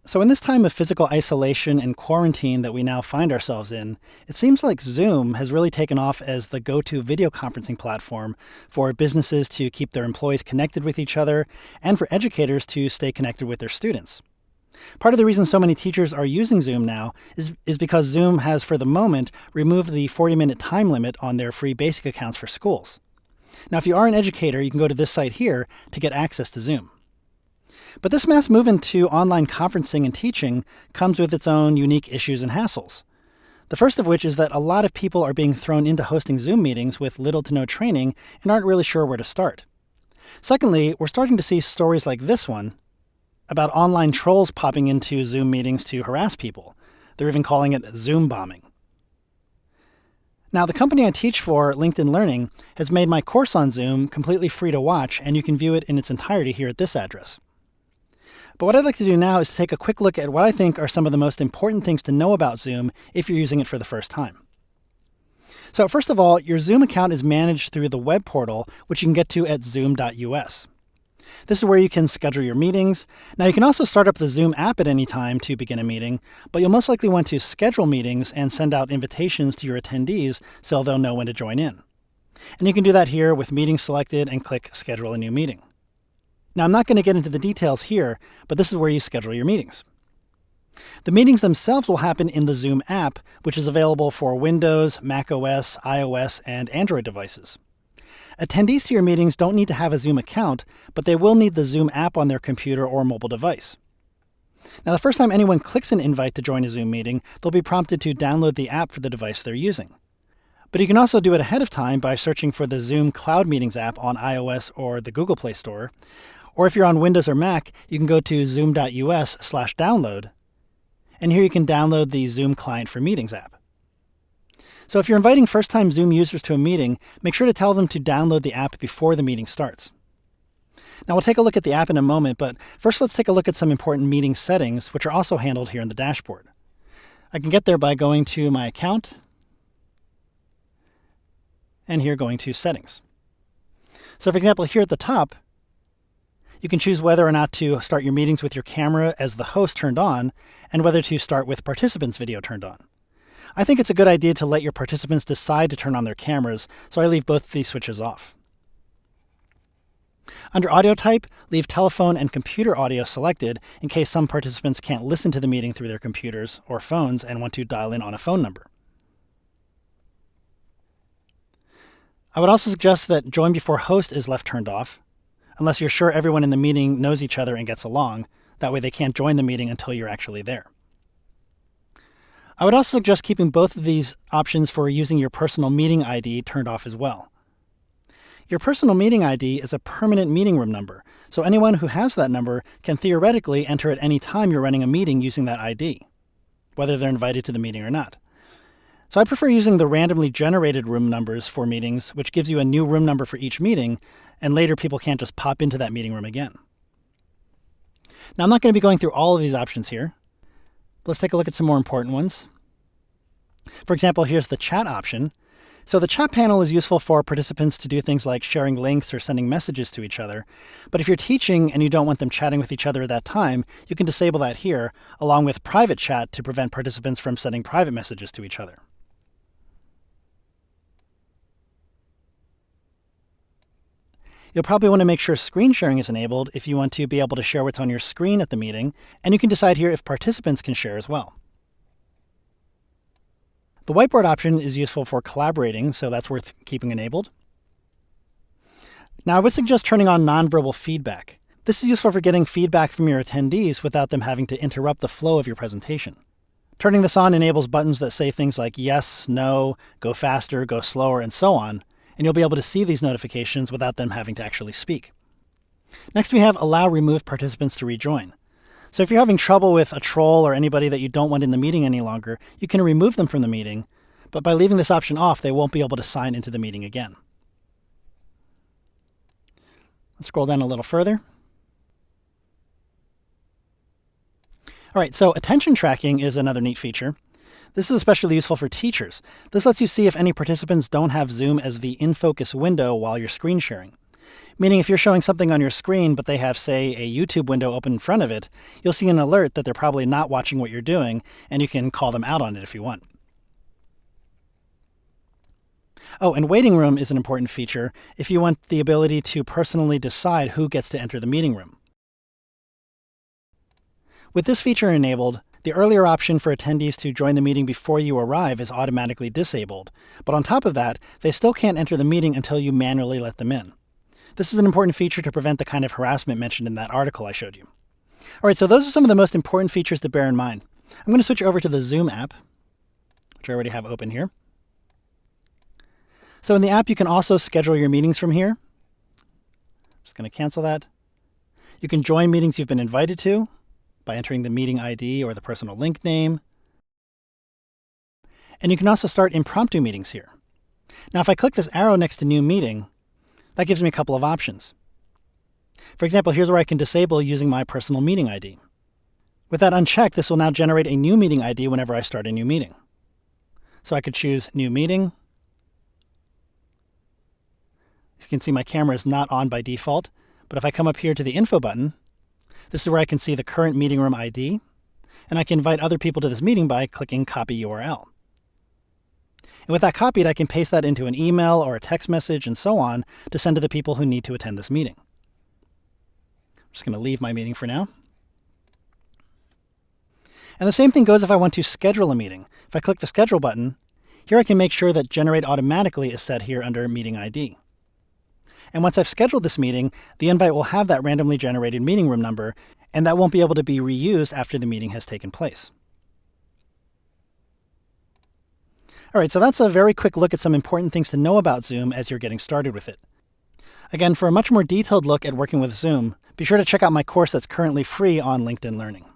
So in this time of physical isolation and quarantine that we now find ourselves in, it seems like Zoom has really taken off as the go-to video conferencing platform for businesses to keep their employees connected with each other and for educators to stay connected with their students. Part of the reason so many teachers are using Zoom now is because Zoom has, for the moment, removed the 40-minute time limit on their free basic accounts for schools. Now, if you are an educator, you can go to this site here to get access to Zoom. But this mass movement to online conferencing and teaching comes with its own unique issues and hassles. The first of which is that a lot of people are being thrown into hosting Zoom meetings with little to no training and aren't really sure where to start. Secondly, we're starting to see stories like this one about online trolls popping into Zoom meetings to harass people. They're even calling it Zoom bombing. Now, the company I teach for, LinkedIn Learning, has made my course on Zoom completely free to watch, and you can view it in its entirety here at this address. But what I'd like to do now is to take a quick look at what I think are some of the most important things to know about Zoom if you're using it for the first time. So first of all, your Zoom account is managed through the web portal, which you can get to at zoom.us. This is where you can schedule your meetings. Now, you can also start up the Zoom app at any time to begin a meeting, but you'll most likely want to schedule meetings and send out invitations to your attendees so they'll know when to join in. And you can do that here with meetings selected and click Schedule a New Meeting. Now, I'm not going to get into the details here, but this is where you schedule your meetings. The meetings themselves will happen in the Zoom app, which is available for Windows, macOS, iOS, and Android devices. Attendees to your meetings don't need to have a Zoom account, but they will need the Zoom app on their computer or mobile device. Now, the first time anyone clicks an invite to join a Zoom meeting, they'll be prompted to download the app for the device they're using. But you can also do it ahead of time by searching for the Zoom Cloud Meetings app on iOS or the Google Play Store. Or if you're on Windows or Mac, you can go to zoom.us/download, and here you can download the Zoom Client for Meetings app. So if you're inviting first-time Zoom users to a meeting, make sure to tell them to download the app before the meeting starts. Now, we'll take a look at the app in a moment, but first let's take a look at some important meeting settings, which are also handled here in the dashboard. I can get there by going to my account, and here going to Settings. So for example, here at the top, you can choose whether or not to start your meetings with your camera as the host turned on, and whether to start with participants' video turned on. I think it's a good idea to let your participants decide to turn on their cameras, so I leave both of these switches off. Under audio type, leave telephone and computer audio selected in case some participants can't listen to the meeting through their computers or phones and want to dial in on a phone number. I would also suggest that Join Before Host is left turned off, unless you're sure everyone in the meeting knows each other and gets along. That way they can't join the meeting until you're actually there. I would also suggest keeping both of these options for using your personal meeting ID turned off as well. Your personal meeting ID is a permanent meeting room number, so anyone who has that number can theoretically enter at any time you're running a meeting using that ID, whether they're invited to the meeting or not. So I prefer using the randomly generated room numbers for meetings, which gives you a new room number for each meeting, and later people can't just pop into that meeting room again. Now, I'm not going to be going through all of these options here. Let's take a look at some more important ones. For example, here's the chat option. So the chat panel is useful for participants to do things like sharing links or sending messages to each other. But if you're teaching and you don't want them chatting with each other at that time, you can disable that here, along with private chat to prevent participants from sending private messages to each other. You'll probably want to make sure screen sharing is enabled if you want to be able to share what's on your screen at the meeting, and you can decide here if participants can share as well. The whiteboard option is useful for collaborating, so that's worth keeping enabled. Now, I would suggest turning on nonverbal feedback. This is useful for getting feedback from your attendees without them having to interrupt the flow of your presentation. Turning this on enables buttons that say things like yes, no, go faster, go slower, and so on, and you'll be able to see these notifications without them having to actually speak. Next, we have Allow Removed Participants to Rejoin. So if you're having trouble with a troll or anybody that you don't want in the meeting any longer, you can remove them from the meeting, but by leaving this option off, they won't be able to sign into the meeting again. Let's scroll down a little further. All right, so attention tracking is another neat feature. This is especially useful for teachers. This lets you see if any participants don't have Zoom as the in-focus window while you're screen sharing. Meaning if you're showing something on your screen, but they have, say, a YouTube window open in front of it, you'll see an alert that they're probably not watching what you're doing, and you can call them out on it if you want. Oh, and waiting room is an important feature if you want the ability to personally decide who gets to enter the meeting room. With this feature enabled, the earlier option for attendees to join the meeting before you arrive is automatically disabled, but on top of that, they still can't enter the meeting until you manually let them in. This is an important feature to prevent the kind of harassment mentioned in that article I showed you. All right, so those are some of the most important features to bear in mind. I'm going to switch over to the Zoom app, which I already have open here. So in the app, you can also schedule your meetings from here. I'm just going to cancel that. You can join meetings you've been invited to by entering the meeting ID or the personal link name. And you can also start impromptu meetings here. Now, if I click this arrow next to New Meeting, that gives me a couple of options. For example, here's where I can disable using my personal meeting ID. With that unchecked, this will now generate a new meeting ID whenever I start a new meeting. So I could choose New Meeting. As you can see, my camera is not on by default, but if I come up here to the Info button, this is where I can see the current meeting room ID, and I can invite other people to this meeting by clicking Copy URL. And with that copied, I can paste that into an email or a text message and so on to send to the people who need to attend this meeting. I'm just going to leave my meeting for now. And the same thing goes if I want to schedule a meeting. If I click the Schedule button, here I can make sure that Generate Automatically is set here under Meeting ID. And once I've scheduled this meeting, the invite will have that randomly generated meeting room number, and that won't be able to be reused after the meeting has taken place. All right, so that's a very quick look at some important things to know about Zoom as you're getting started with it. Again, for a much more detailed look at working with Zoom, be sure to check out my course that's currently free on LinkedIn Learning.